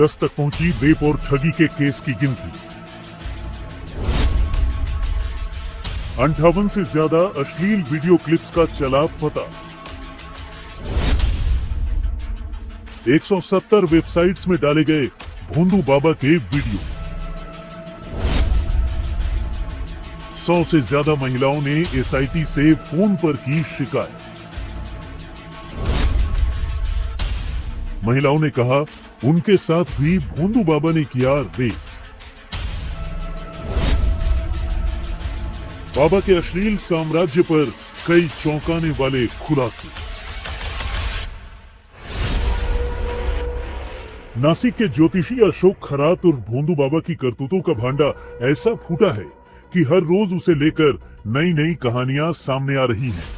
10 तक पहुंची रेप और ठगी के केस की गिनती। 58 से ज्यादा अश्लील वीडियो क्लिप्स का चला पता। 170 वेबसाइट्स में डाले गए भोंदू बाबा के वीडियो। 100 से ज्यादा महिलाओं ने एसआईटी से फोन पर की शिकायत। महिलाओं ने कहा उनके साथ भी भोंदू बाबा ने किया रेप। बाबा के अश्लील साम्राज्य पर कई चौंकाने वाले खुलासे। नासिक के ज्योतिषी अशोक खरात और भोंदू बाबा की करतूतों का भांडा ऐसा फूटा है कि हर रोज उसे लेकर नई नई कहानियां सामने आ रही हैं।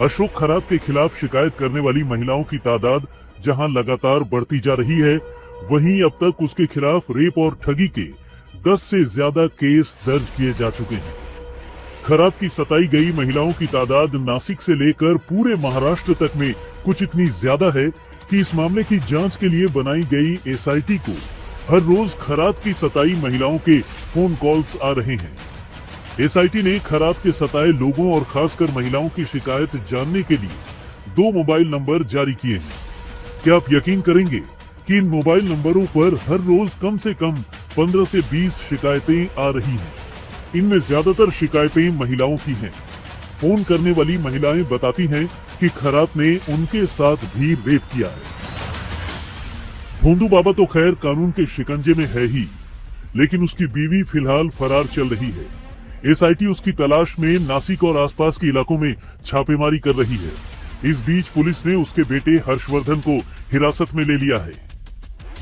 अशोक खरात के खिलाफ शिकायत करने वाली महिलाओं की तादाद जहां लगातार बढ़ती जा रही है, वहीं अब तक उसके खिलाफ रेप और ठगी के 10 से ज्यादा केस दर्ज किए जा चुके हैं। खरात की सताई गई महिलाओं की तादाद नासिक से लेकर पूरे महाराष्ट्र तक में कुछ इतनी ज्यादा है कि इस मामले की जांच के लिए बनाई गई एसआईटी को हर रोज खरात की सताई महिलाओं के फोन कॉल्स आ रहे हैं। एसआईटी ने खरात के सताए लोगों और खासकर महिलाओं की शिकायत जानने के लिए 2 मोबाइल नंबर जारी किए हैं। क्या आप यकीन करेंगे कि इन मोबाइल नंबरों पर हर रोज कम से कम 15 से 20 शिकायतें आ रही हैं। इनमें ज्यादातर शिकायतें महिलाओं की हैं। फोन करने वाली महिलाएं बताती हैं कि खरात ने उनके साथ भी रेप किया है। भोंदू बाबा तो खैर कानून के शिकंजे में है ही, लेकिन उसकी बीवी फिलहाल फरार चल रही है। एसआईटी उसकी तलाश में नासिक और आसपास के इलाकों में छापेमारी कर रही है। इस बीच पुलिस ने उसके बेटे हर्षवर्धन को हिरासत में ले लिया है।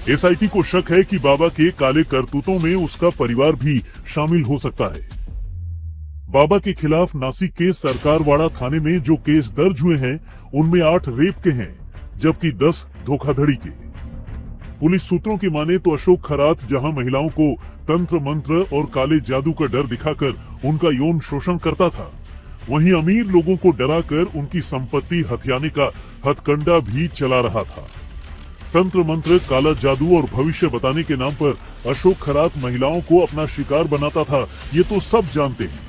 एसआईटी को शक है कि बाबा के काले करतूतों में उसका परिवार भी शामिल हो सकता है। बाबा के खिलाफ नासिक के सरकारवाड़ा थाने में जो केस दर्ज हुए हैं, उनमें 8 रेप के हैं, जबकि 10 धोखाधड़ी के। पुलिस सूत्रों की माने तो अशोक खरात जहां महिलाओं को तंत्र मंत्र और काले जादू का डर दिखाकर उनका यौन शोषण करता था, वहीं अमीर लोगों को डराकर उनकी संपत्ति हथियाने का हथकंडा भी चला रहा था। तंत्र मंत्र, काला जादू और भविष्य बताने के नाम पर अशोक खरात महिलाओं को अपना शिकार बनाता था, ये तो सब जानते हैं।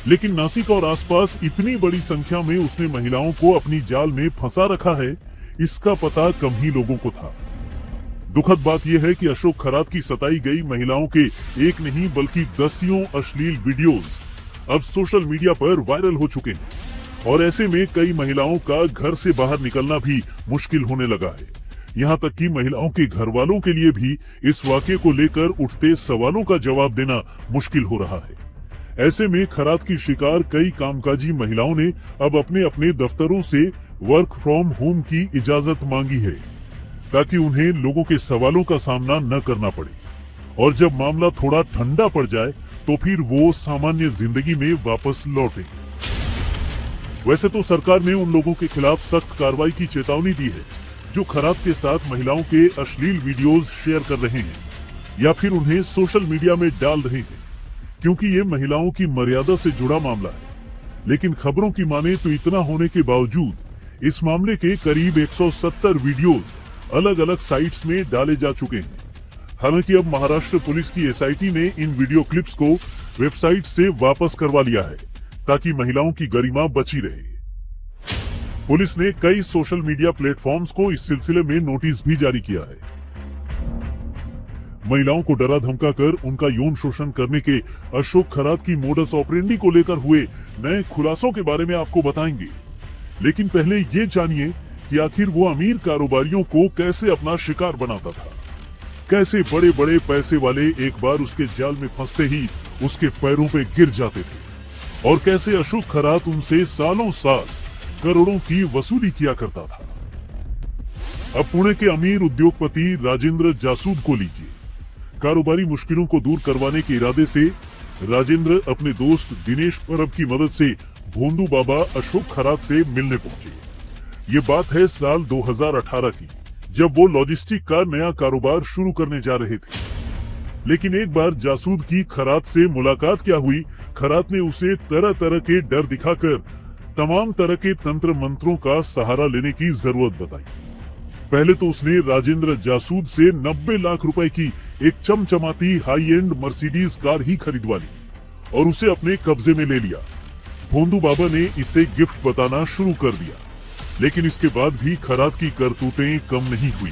लेकिन नासिक और आसपास इतनी बड़ी संख्या में उसने महिलाओं को अपनी जाल में फंसा रखा है, इसका पता कम ही लोगों को था। दुखद बात यह है कि अशोक खरात की सताई गई महिलाओं के एक नहीं बल्कि दसियों अश्लील वीडियोस अब सोशल मीडिया पर वायरल हो चुके हैं और ऐसे में कई महिलाओं का घर से बाहर निकलना भी मुश्किल होने लगा है। यहाँ तक कि महिलाओं के घर वालों के लिए भी इस वाकये को लेकर उठते सवालों का जवाब देना मुश्किल हो रहा है। ऐसे में खरात की शिकार कई कामकाजी महिलाओं ने अब अपने अपने दफ्तरों से वर्क फ्रॉम होम की इजाजत मांगी है, ताकि उन्हें लोगों के सवालों का सामना न करना पड़े और जब मामला थोड़ा ठंडा पड़ जाए तो फिर वो सामान्य जिंदगी में वापस लौटे। वैसे तो सरकार ने उन लोगों के खिलाफ सख्त कार्रवाई की चेतावनी दी है जो खरात के साथ महिलाओं के अश्लील वीडियोस शेयर कर रहे हैं या फिर उन्हें सोशल मीडिया में डाल रहे हैं, क्योंकि ये महिलाओं की मर्यादा से जुड़ा मामला है। लेकिन खबरों की माने तो इतना होने के बावजूद इस मामले के करीब 170 वीडियोस अलग अलग साइट्स में डाले जा चुके हैं। हालांकि अब महाराष्ट्र पुलिस की एसआईटी ने इन वीडियो क्लिप्स को वेबसाइट से वापस करवा लिया है, ताकि महिलाओं की गरिमा बची रहे। पुलिस ने कई सोशल मीडिया प्लेटफॉर्म्स को इस सिलसिले में नोटिस भी जारी किया है। महिलाओं को डरा धमकाकर उनका यौन शोषण करने के अशोक खरात की मोडस ऑपरेंडी को लेकर हुए नए खुलासों के बारे में आपको बताएंगे। लेकिन पहले ये जानिए कि आखिर वो अमीर कारोबारियों को कैसे अपना शिकार बनाता था, कैसे बड़े बड़े पैसे वाले एक बार उसके जाल में फंसते ही उसके पैरों पे गिर जाते थे और कैसे अशोक खरात उनसे सालों साल करोड़ों की वसूली किया करता था। अब पुणे के अमीर उद्योगपति राजेंद्र जासूद को लीजिए। कारोबारी मुश्किलों को दूर करवाने के इरादे से राजेंद्र अपने दोस्त दिनेश परब की मदद से भोंदू बाबा अशोक खरात से मिलने पहुंचे। ये बात है साल 2018 की, जब वो लॉजिस्टिक का नया कारोबार शुरू करने जा रहे थे। लेकिन एक बार जासूद की खरात से मुलाकात क्या हुई, खरात ने उसे तरह तरह के डर दिखाकर तमाम तरह के तंत्र मंत्रों का सहारा लेने की जरूरत बताई। पहले तो उसने राजेंद्र जासूद से 90 लाख रुपए की एक चमचमाती हाई एंड मर्सिडीज कार ही खरीदवा ली और उसे अपने कब्जे में ले लिया। भोंदू बाबा ने इसे गिफ्ट बताना शुरू कर दिया, लेकिन इसके बाद भी खरात की करतूतें कम नहीं हुई।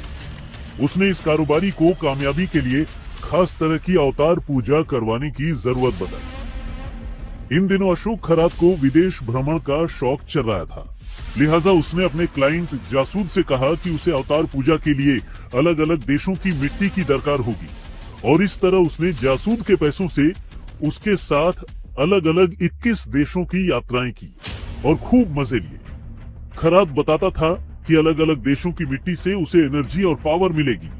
उसने इस कारोबारी को कामयाबी के लिए खास तरह की अवतार पूजा करवाने की जरूरत बताई। इन दिनों अशोक खरात को विदेश भ्रमण का शौक चल रहा था, लिहाजा उसने अपने क्लाइंट जासूद से कहा कि उसे अवतार पूजा के लिए अलग अलग देशों की मिट्टी की दरकार होगी और इस तरह उसने जासूद के पैसों से उसके साथ अलग अलग 21 देशों की यात्राएं की और खूब मजे लिए। खरात बताता था कि अलग अलग देशों की मिट्टी से उसे एनर्जी और पावर मिलेगी।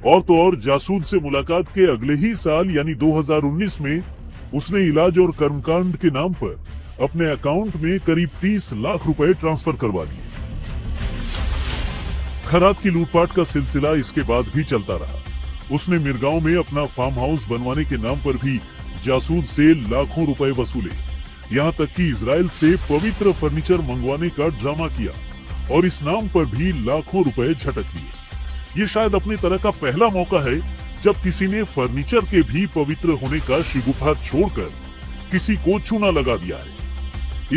और तो और जासूद से मुलाकात के अगले ही साल यानी 2019 में उसने इलाज और कर्मकांड के नाम पर अपने अकाउंट में करीब 30 लाख रुपए ट्रांसफर करवा दिए। खरात की लूटपाट का सिलसिला इसके बाद भी चलता रहा। उसने मिरगांव में अपना फार्म हाउस बनवाने के नाम पर भी जासूद से लाखों रुपए वसूले। यहाँ तक कि इजराइल से पवित्र फर्नीचर मंगवाने का ड्रामा किया और इस नाम पर भी लाखों रुपए झटक लिए। ये शायद अपनी तरह का पहला मौका है जब किसी ने फर्नीचर के भी पवित्र होने का शिगुफा छोड़कर किसी को चूना लगा दिया है।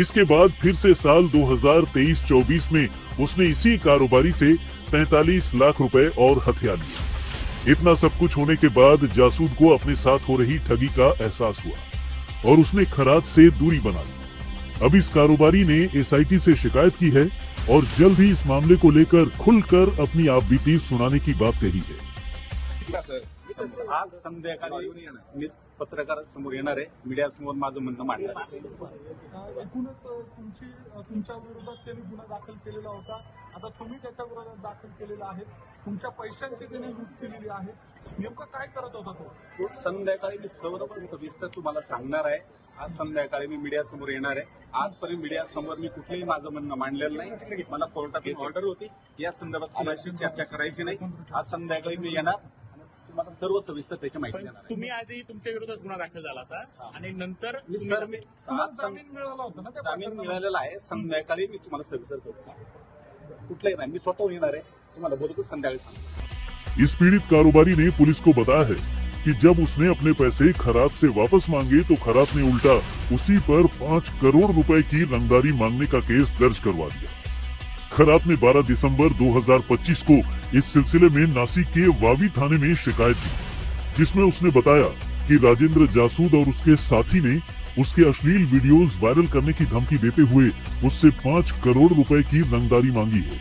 इसके बाद फिर से साल 2023-24 में उसने इसी कारोबारी से 43 लाख रुपए और हथिया लिए। इतना सब कुछ होने के बाद जासूद को अपने साथ हो रही ठगी का एहसास हुआ और उसने खरात से दूरी बना ली। अब इस कारोबारी ने एसआईटी से शिकायत की है और जल्द ही इस मामले को लेकर खुलकर अपनी आपबीती सुनाने की बात कही है। आज संध्याकाळी मी पत्रकार समोर येणार आहे, मीडिया समोर माझं म्हणणं मांडणार आहे। एकूणच तुमच्या विरोधात त्यांनी गुन्हा दाखल केलेला होता, आता तुम्ही त्याच्या विरोधात दाखल केलेला आहे, तुमच्या पैशांची त्याने लूट केलेली आहे, नेमकं काय करत होता तो? संध्याकाळी मी सर्व सविस्तर तुम्हाला सांगणार आहे। आज संध्याकाळी मी मीडिया समोर येणार आहे। आजपर्यंत मीडिया समोर मी कुठलेही माझं म्हणणं मांडलेलं नाही। मला कोर्टातून ऑर्डर होती या संदर्भात कोणाशी चर्चा करायची नाही। आज संध्याकाळी मी येणार, तुम्हाला सर्व सविस्तर त्याची माहिती देणार। तुम्ही आधी तुमच्या विरोधात गुन्हा दाखल झाला होता आणि नंतर जामीन मिळाला होता ना? जामीन मिळालेला आहे। संध्याकाळी मी तुम्हाला सविस्तर कुठलंही नाही, मी स्वतः येणार आहे, तुम्हाला बोलतो संध्याकाळी सांगतो। इस पीड़ित कारोबारी ने पुलिस को बताया है कि जब उसने अपने पैसे खरात से वापस मांगे तो खरात ने उल्टा उसी पर 5 करोड़ रुपए की रंगदारी मांगने का केस दर्ज करवा दिया। खरात ने 12 दिसंबर 2025 को इस सिलसिले में नासिक के वावी थाने में शिकायत दी, जिसमें उसने बताया कि राजेंद्र जासूद और उसके साथी ने उसके अश्लील वीडियोस वायरल करने की धमकी देते हुए उससे 5 करोड़ रुपए की रंगदारी मांगी है।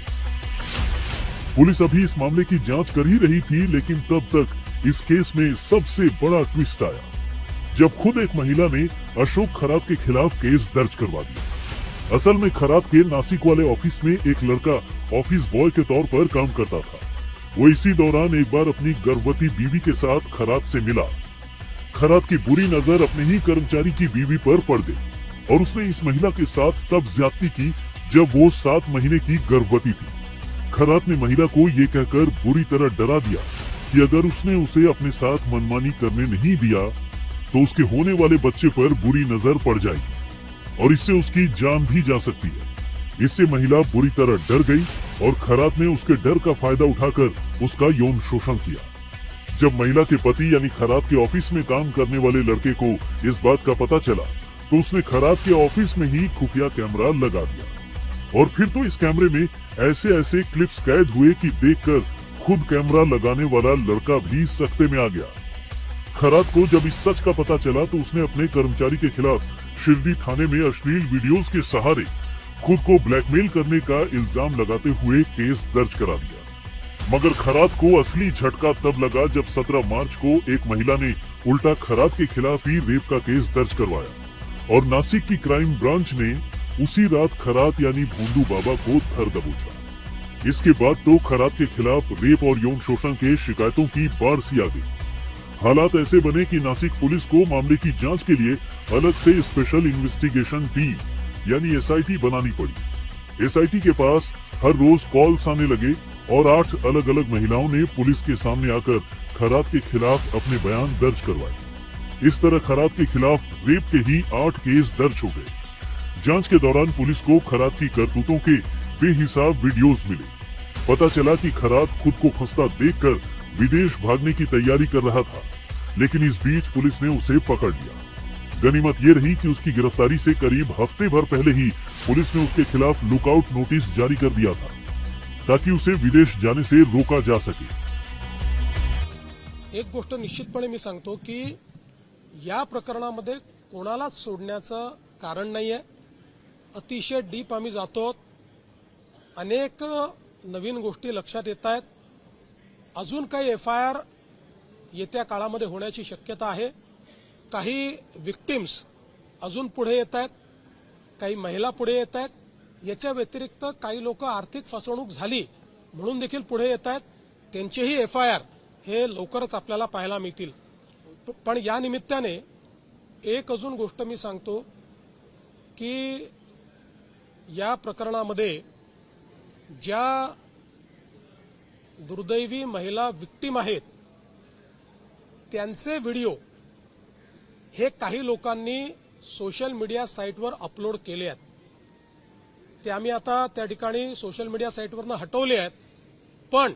पुलिस अभी इस मामले की जांच कर ही रही थी, लेकिन तब तक इस केस में सबसे बड़ा ट्विस्ट आया जब खुद एक महिला ने अशोक खरात के खिलाफ केस दर्ज करवा दिया। असल में खरात के नासिक वाले ऑफिस में एक लड़का ऑफिस बॉय के तौर पर काम करता था। वो इसी दौरान एक बार अपनी गर्भवती बीवी के साथ खरात से मिला। खरात की बुरी नजर अपने ही कर्मचारी की बीवी पर पड़ गई और उसने इस महिला के साथ तब ज्यादती की जब वो 7 महीने की गर्भवती थी। खरात ने महिला को ये कहकर बुरी तरह डरा दिया कि अगर उसने उसे अपने साथ मनमानी करने नहीं दिया तो उसके होने वाले बच्चे पर बुरी नजर पड़ जाएगी और इससे उसकी जान भी जा सकती है। इससे महिला बुरी तरह डर गई और खरात ने उसके डर का फायदा उठाकर उसका यौन शोषण किया। जब महिला के पति यानी खरात के ऑफिस में काम करने वाले लड़के को इस बात का पता चला तो उसने खरात के ऑफिस में ही खुफिया कैमरा लगा दिया और फिर तो इस कैमरे में ऐसे ऐसे क्लिप्स कैद हुए कि देखकर खुद कैमरा लगाने वाला लड़का भी सख्ते में आ गया। खरात को जब इस सच का पता चला तो उसने अपने कर्मचारी के खिलाफ शिरडी थाने में अश्लील वीडियोस के सहारे खुद को ब्लैकमेल करने का इल्जाम लगाते हुए केस दर्ज करा दिया। मगर खरात को असली झटका तब लगा जब 17 मार्च को एक महिला ने उल्टा खरात के खिलाफ ही रेप का केस दर्ज करवाया और नासिक की क्राइम ब्रांच ने उसी रात खरात यानी भोंदू बाबा को धर दबोचा। इसके बाद तो खरात के खिलाफ रेप और यौन शोषण के शिकायतों की बाढ़ सी आ गई। हालात ऐसे बने कि नासिक पुलिस को मामले की जांच के लिए अलग से स्पेशल इन्वेस्टिगेशन टीम यानी एसआईटी बनानी पड़ी। एसआईटी के पास हर रोज कॉल्स आने लगे और 8 अलग अलग महिलाओं ने पुलिस के सामने आकर खरात के खिलाफ अपने बयान दर्ज करवाए। इस तरह खरात के खिलाफ रेप के ही 8 केस दर्ज हो गए। जांच के दौरान पुलिस को खरात की करतूतों के बेहिसाब वीडियोस मिले पता चला कि खरात खुद को फंसता देखकर विदेश भागने की तैयारी कर रहा था, लेकिन इस बीच पुलिस ने उसे पकड़ लिया। गनीमत ये रही कि उसकी गिरफ्तारी से करीब हफ्ते भर पहले ही पुलिस ने उसके खिलाफ लुकआउट नोटिस जारी कर दिया था, ताकि उसे विदेश जाने से रोका जा सके। एक गोष्ट निश्चितपणे मी सांगतो की या प्रकरणामध्ये कोणालाच सोडण्याचं कारण नाहीये। अतिशय डीप आम्ही जातो, अनेक नवीन गोष्टी लक्षात येत आहेत। अजून काही FIR येत्या काळामध्ये होण्याची शक्यता आहे। काही विक्टिम्स अजून पुढे येत आहेत, काही महिला पुढे येत आहेत। याच्या व्यतिरिक्त काही लोक आर्थिक फसवणूक झाली म्हणून देखील पुढे येत आहेत, त्यांचेही FIR हे लवकरच आपल्याला पाहायला मिळतील। पण या निमित्ताने एक अजून गोष्ट मी सांगतो की या प्रकरणामध्ये ज्या दुर्दैवी महिला विक्टिम आहेत त्यांचे व्हिडिओ हे काही लोकांनी सोशल मीडिया साईटवर अपलोड केले आहेत। ते आम्ही आता त्या ठिकाणी सोशल मीडिया साईटवरनं हटवले आहेत, पण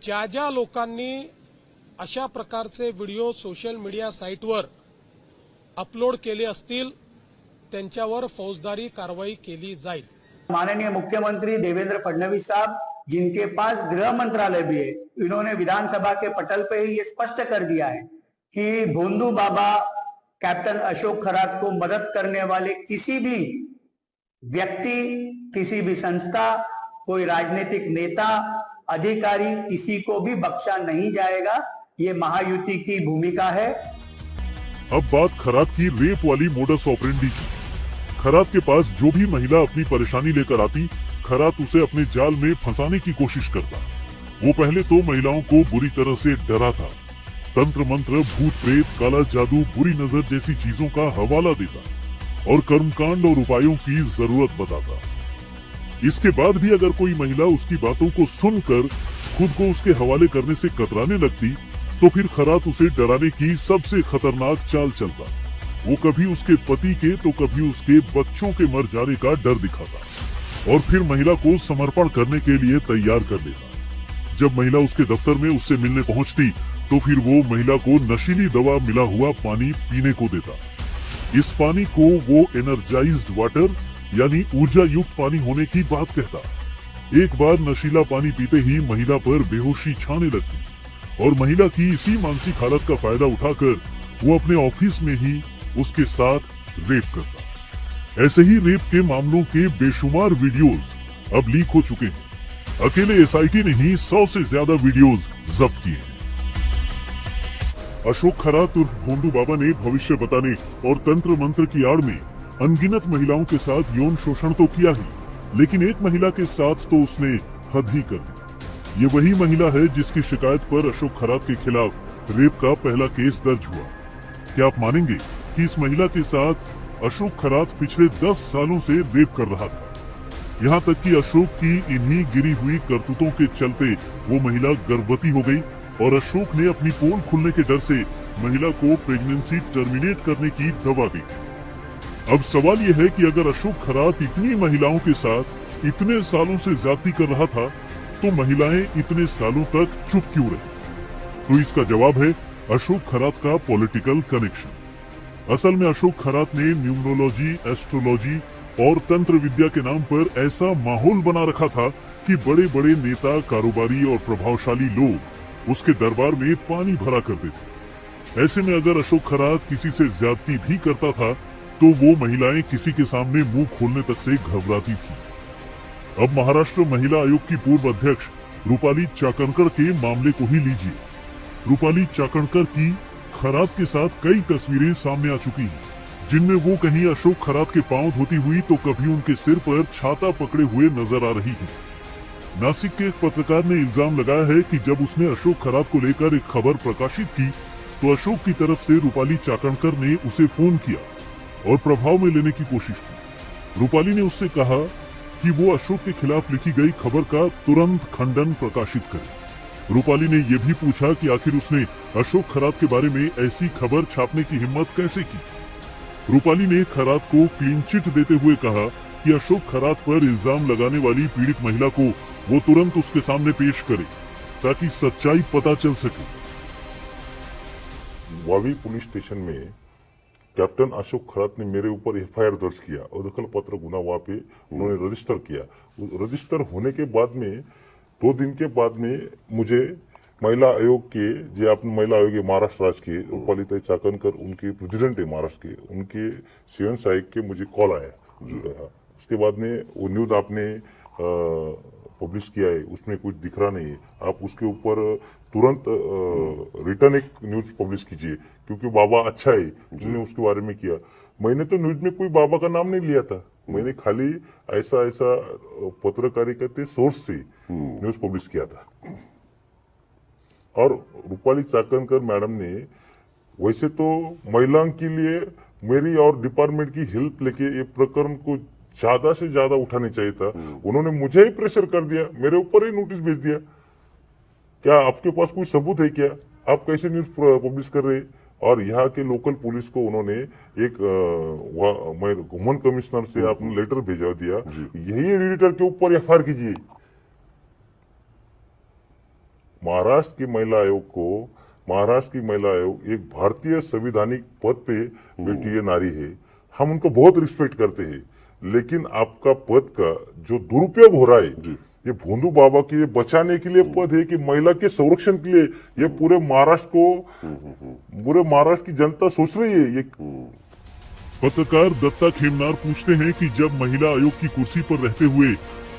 ज्या ज्या लोकांनी अशा प्रकारचे व्हिडिओ सोशल मीडिया साईटवर अपलोड केले असतील त्यांच्यावर फौजदारी कारवाई केली जाईल। माननीय मुख्यमंत्री देवेंद्र फडणवीस साहब, जिनके पास गृह मंत्रालय भी है, इन्होंने विधानसभा के पटल पे ही ये स्पष्ट कर दिया है कि भोंदू बाबा कैप्टन अशोक खरात को मदद करने वाले किसी भी व्यक्ति, किसी भी संस्था, कोई राजनीतिक नेता, अधिकारी, किसी को भी बख्शा नहीं जाएगा। ये महायुति की भूमिका है। अब बात खरात की रेप वाली मोडस ऑपरेंडी की। खरात के पास जो भी महिला अपनी परेशानी लेकर आती, खरात उसे अपने जाल में फंसाने की कोशिश करता। वो पहले तो महिलाओं को बुरी तरह से डराता, तंत्र मंत्र, भूत प्रेत, काला जादू, बुरी नजर जैसी चीजों का हवाला देता और कर्मकांड और उपायों की जरूरत बताता। इसके बाद भी अगर कोई महिला उसकी बातों को सुनकर खुद को उसके हवाले करने से कतराने लगती, तो फिर खरात उसे डराने की सबसे खतरनाक चाल चलता। वो कभी उसके पति के तो कभी उसके बच्चों के मर जाने का डर दिखाता और फिर महिला को समर्पण करने के लिए तैयार कर लेता। जब महिला उसके दफ्तर में उससे मिलने पहुंचती, तो फिर वो महिला को नशीली दवा मिला हुआ पानी पीने को देता। इस पानी को वो एनर्जाइज्ड वाटर यानी ऊर्जा युक्त पानी होने की बात कहता। एक बार नशीला पानी पीते ही महिला पर बेहोशी छाने लगती और महिला की इसी मानसिक हालत का फायदा उठाकर वो अपने ऑफिस में ही उसके साथ रेप करता। ऐसे ही रेप के मामलों के बेशुमार वीडियोस अब लीक हो चुके हैं। अकेले SIT ने ही 100 से ज्यादा वीडियोस जब्त किए हैं। अशोक खरात उर्फ भोंदू बाबा ने भविष्य बताने और तंत्र मंत्र की आड़ में अनगिनत महिलाओं के साथ यौन शोषण तो किया ही, लेकिन एक महिला के साथ तो उसने हद ही कर दी। ये वही महिला है जिसकी शिकायत पर अशोक खरात के खिलाफ रेप का पहला केस दर्ज हुआ। क्या आप मानेंगे कि इस महिला के साथ अशोक खरात पिछले 10 सालों से रेप कर रहा था। यहाँ तक कि अशोक की इन्हीं गिरी हुई करतूतों के चलते वो महिला गर्भवती हो गई और अशोक ने अपनी पोल खुलने के डर से महिला को प्रेगनेंसी टर्मिनेट करने की दवा दी। अब सवाल यह है कि अगर अशोक खरात इतनी महिलाओं के साथ इतने सालों से ज्यादती कर रहा था, तो महिलाएं इतने सालों तक चुप क्यों रही? तो इसका जवाब है अशोक खरात का पॉलिटिकल कनेक्शन। असल में अशोक खरात ने न्यूमरोलॉजी, एस्ट्रोलॉजी और तंत्र विद्या के नाम पर ऐसा माहौल बना रखा था कि बड़े बड़े नेता, कारोबारी और प्रभावशाली लोग उसके दरबार में पानी भरा करते थे। ऐसे में अगर अशोक खरात किसी से ज्यादती भी करता था, तो वो महिलाएं किसी के सामने मुंह खोलने तक से घबराती थी। अब महाराष्ट्र महिला आयोग की पूर्व अध्यक्ष रूपाली चाकणकर के मामले को ही लीजिए। रूपाली चाकणकर की खरात के साथ कई तस्वीरें सामने आ चुकी हैं, जिनमें वो कहीं अशोक खरात के पांव धोती हुई तो कभी उनके सिर पर छाता पकड़े हुए नजर आ रही है। नासिक के एक पत्रकार ने इल्जाम लगाया है कि जब उसने अशोक खरात को लेकर एक खबर प्रकाशित की, तो अशोक की तरफ से रूपाली चाकणकर ने उसे फोन किया और प्रभाव में लेने की कोशिश की। रूपाली ने उससे कहा कि वो अशोक के खिलाफ लिखी गई खबर का तुरंत खंडन प्रकाशित करे। रूपाली ने यह भी पूछा कि आखिर उसने अशोक खरात के बारे में ऐसी खबर छापने की हिम्मत कैसे की। रूपाली ने खरात को क्लीन चिट देते हुए कहा कि अशोक खरात पर इल्जाम लगाने वाली पीड़ित महिला को वो तुरंत उसके सामने पेश करे ताकि सच्चाई पता चल सके। वावी पुलिस स्टेशन में कैप्टन अशोक खरात ने मेरे ऊपर एफआईआर दर्ज किया और दखल पत्र गुना वहां पे उन्होंने रजिस्टर किया। रजिस्टर होने के बाद में 2 दिन के बाद में मुझे महिला आयोग के जो अपने महिला आयोग है महाराष्ट्र राज्य के रूपालीताई चाकणकर उनके प्रेसिडेंट है महाराष्ट्र के, उनके सीएन साहिब के मुझे कॉल आया। उसके बाद में वो न्यूज आपने पब्लिश किया है, उसमें कुछ दिख रहा नहीं है, आप उसके ऊपर तुरंत रिटर्न एक न्यूज पब्लिश कीजिए क्योंकि बाबा अच्छा है, उन्होंने उसके बारे में किया। मैंने तो न्यूज में कोई बाबा का नाम नहीं लिया था, मैंने खाली ऐसा पत्रकारिता के सोर्स से न्यूज पब्लिश किया था। और रूपाली चाकणकर मैडम ने वैसे तो महिलाओं के लिए मेरी और डिपार्टमेंट की हेल्प लेके ये प्रकरण को ज्यादा से ज्यादा उठाना चाहिए था। उन्होंने मुझे ही प्रेशर कर दिया, मेरे ऊपर ही नोटिस भेज दिया। क्या आपके पास कोई सबूत है क्या, आप कैसे न्यूज पब्लिश कर रहे? और यहाँ के लोकल पुलिस को उन्होंने एक वुमन कमिश्नर से आपने लेटर भेजा दिया, यही एडिटर के ऊपर एफआईआर कीजिए। महाराष्ट्र की महिला आयोग एक भारतीय संवैधानिक पद पे बैठी नारी है, हम उनको बहुत रिस्पेक्ट करते हैं, लेकिन आपका पद का जो दुरुपयोग हो रहा है ये भोंदू बाबा के ये बचाने के लिए पद है कि महिला के संरक्षण के लिए ये पूरे महाराष्ट्र की जनता सोच रही है। ये पत्रकार दत्ता खेमनार पूछते हैं कि जब महिला आयोग की कुर्सी पर रहते हुए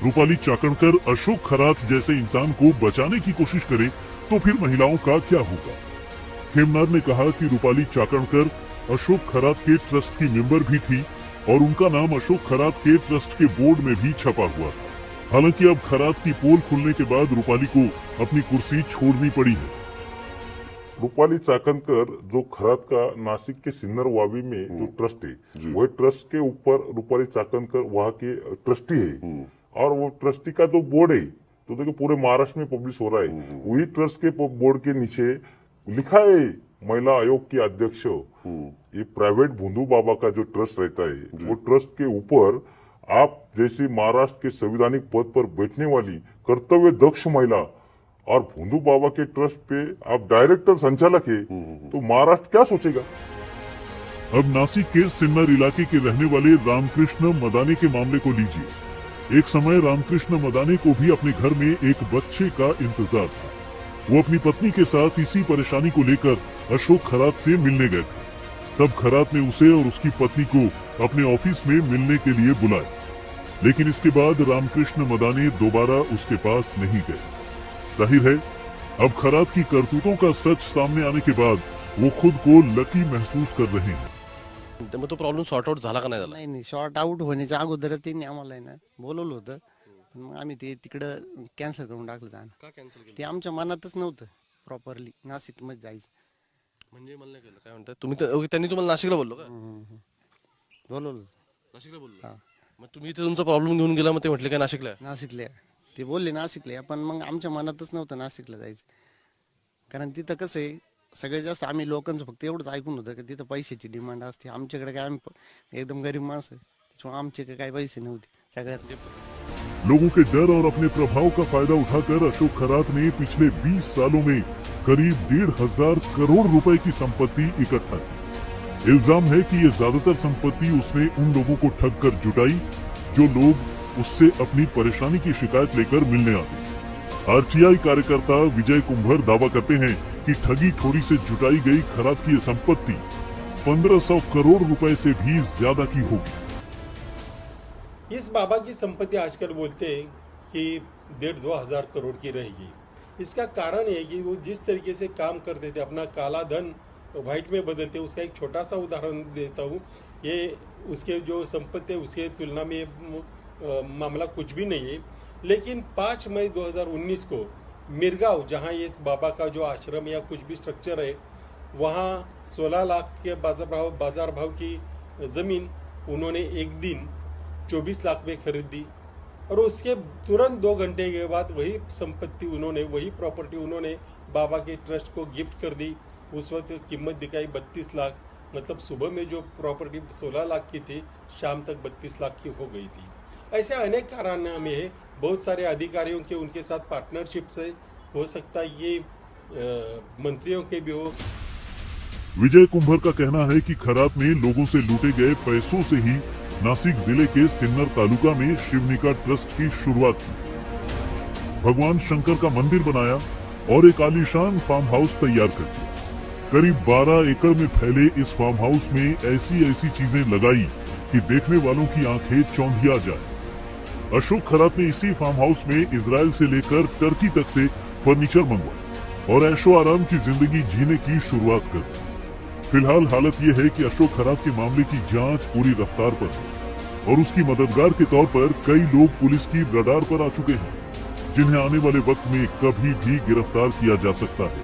रूपाली चाकणकर अशोक खरात जैसे इंसान को बचाने की कोशिश करे तो फिर महिलाओं का क्या होगा? खेमनार ने कहा कि रूपाली चाकणकर अशोक खरात के ट्रस्ट की मेंबर भी थी और उनका नाम अशोक खरात के ट्रस्ट के बोर्ड में भी छपा हुआ था। हालांकि अब खरात की पोल खुलने के बाद रूपाली को अपनी कुर्सी छोड़नी पड़ी है। रूपाली चाकणकर जो खरात का नासिक के सिन्नर वावी में जो ट्रस्ट है, वह ट्रस्ट के ऊपर रूपाली चाकणकर वहाँ के ट्रस्टी है और वो ट्रस्टी का जो बोर्ड है तो देखो पूरे महाराष्ट्र में पब्लिश हो रहा है, वही ट्रस्ट के बोर्ड के नीचे लिखा है महिला आयोग की अध्यक्ष। ये प्राइवेट भोंदू बाबा का जो ट्रस्ट रहता है वो ट्रस्ट के ऊपर आप जैसे महाराष्ट्र के संवैधानिक पद पर बैठने वाली कर्तव्य दक्ष महिला और भोंदू बाबा के ट्रस्ट पे आप डायरेक्टर संचालक है, तो महाराष्ट्र क्या सोचेगा? अब नासिक के सिन्नर इलाके के रहने वाले रामकृष्ण मदाने के मामले को लीजिए। एक समय रामकृष्ण मदाने को भी अपने घर में एक बच्चे का इंतजार था। वो अपनी पत्नी के साथ इसी परेशानी को लेकर अशोक खरात से मिलने गए थे। तब खरात ने उसे और उसकी पत्नी को अपने ऑफिस में मिलने के लिए बुलाया, लेकिन इसके बाद रामकृष्ण मदाने दोबारा उसके पास नहीं गए। जाहिर है अब खरात की करतूतों का सच सामने आने के बाद वो खुद को लकी महसूस कर रहे हैं। मग तो प्रॉब्लेम सॉर्ट आउट झाला का नाही झाला? नाही शॉर्ट आउट होण्याच्या अगोदर त्यांनी आम्हाला आहे ना बोलवलं होतं, पण मग आम्ही ते तिकडं कॅन्सल करून टाकलं जाणं. का कॅन्सल केलं? ते आमच्या मनातच नव्हतं प्रॉपरली नाशिकमध्ये जायचं. म्हणजे मला नाही कळलं काय म्हणताय तुम्ही. ओके, त्यांनी तुम्हाला नाशिकला बोललो का? बोलवलं होतं. नाशिकला बोललो. हा. मग तुम्ही इथे तुमचा प्रॉब्लेम घेऊन गेला, मग ते म्हटले काय नाशिकला आहे? नाशिकला ते बोलले नाशिकला, पण मग आमच्या मनातच नव्हतं नाशिकला जायचं. कारण तिथं कसं आहे सगळ्यात जास्त आम्ही लोकांचं फक्त एवढंच ऐकून होतं की तिथं पैशाची डिमांड असते. आमच्याकडे काय आम्ही एकदम गरीब माणसं आहे, त्याच्यामुळे आमच्याकडे काही पैसे नव्हते. सगळ्यात लोगों के डर और अपने प्रभाव का फायदा उठाकर अशोक खरात ने पिछले 20 सालों में करीब 1,500 करोड़ रुपए की संपत्ति इकट्ठा की। इल्जाम है कि ये ज्यादातर संपत्ति उसने उन लोगों को ठग कर जुटाई जो लोग उससे अपनी परेशानी की शिकायत लेकर मिलने आते। आरटीआई कार्यकर्ता विजय कुंभर दावा करते हैं कि ठगी ठोरी से जुटाई गई खरात की ये संपत्ति 1500 करोड़ रुपए से भी ज्यादा की होगी। इस बाबा की संपत्ति आजकल बोलते हैं कि 1,500-2 हजार करोड़ की रहेगी। इसका कारण है कि वो जिस तरीके से काम करते थे, अपना काला धन व्हाइट में बदलते। उसका एक छोटा सा उदाहरण देता हूँ। ये उसके जो संपत्ति है उसके तुलना में मामला कुछ भी नहीं है, लेकिन 5 मई 2019 को मिरगांव, जहाँ ये इस बाबा का जो आश्रम या कुछ भी स्ट्रक्चर है, वहाँ 16 लाख के बाजार भाव की ज़मीन उन्होंने एक दिन 24 लाख में खरीद दी और उसके तुरंत 2 घंटे के बाद वही संपत्ति उन्होंने, वही प्रॉपर्टी उन्होंने बाबा के ट्रस्ट को गिफ्ट कर दी। उस वक्त कीमत दिखाई 32 लाख, मतलब सुबह में जो प्रॉपर्टी 16 लाख की थी शाम तक 32 लाख की हो गई थी। ऐसे अनेक कारनामे हैं। बहुत सारे अधिकारियों के उनके साथ पार्टनरशिप से हो सकता है ये मंत्रियों के भी हो। विजय कुंभर का कहना है कि खरात ने लोगों से लूटे गए पैसों से ही नासिक जिले के सिन्नर तालुका में शिवनिका ट्रस्ट की शुरुआत की, भगवान शंकर का मंदिर बनाया और एक आलीशान फार्म हाउस तैयार कर दिया। करीब 12 एकड़ में फैले इस फार्म हाउस में ऐसी चीजें लगाई कि देखने वालों की आंखें चौंधिया जाए। अशोक खरात ने इसी फार्म हाउस में इजराइल से लेकर टर्की तक से फर्नीचर मंगवाए और ऐशो आराम की जिंदगी जीने की शुरुआत कर दी। फिलहाल हालत यह है कि अशोक खरात के मामले की जांच पूरी रफ्तार पर है और उसकी मददगार के तौर पर कई लोग पुलिस की रडार पर आ चुके हैं, जिन्हें आने वाले वक्त में कभी भी गिरफ्तार किया जा सकता है।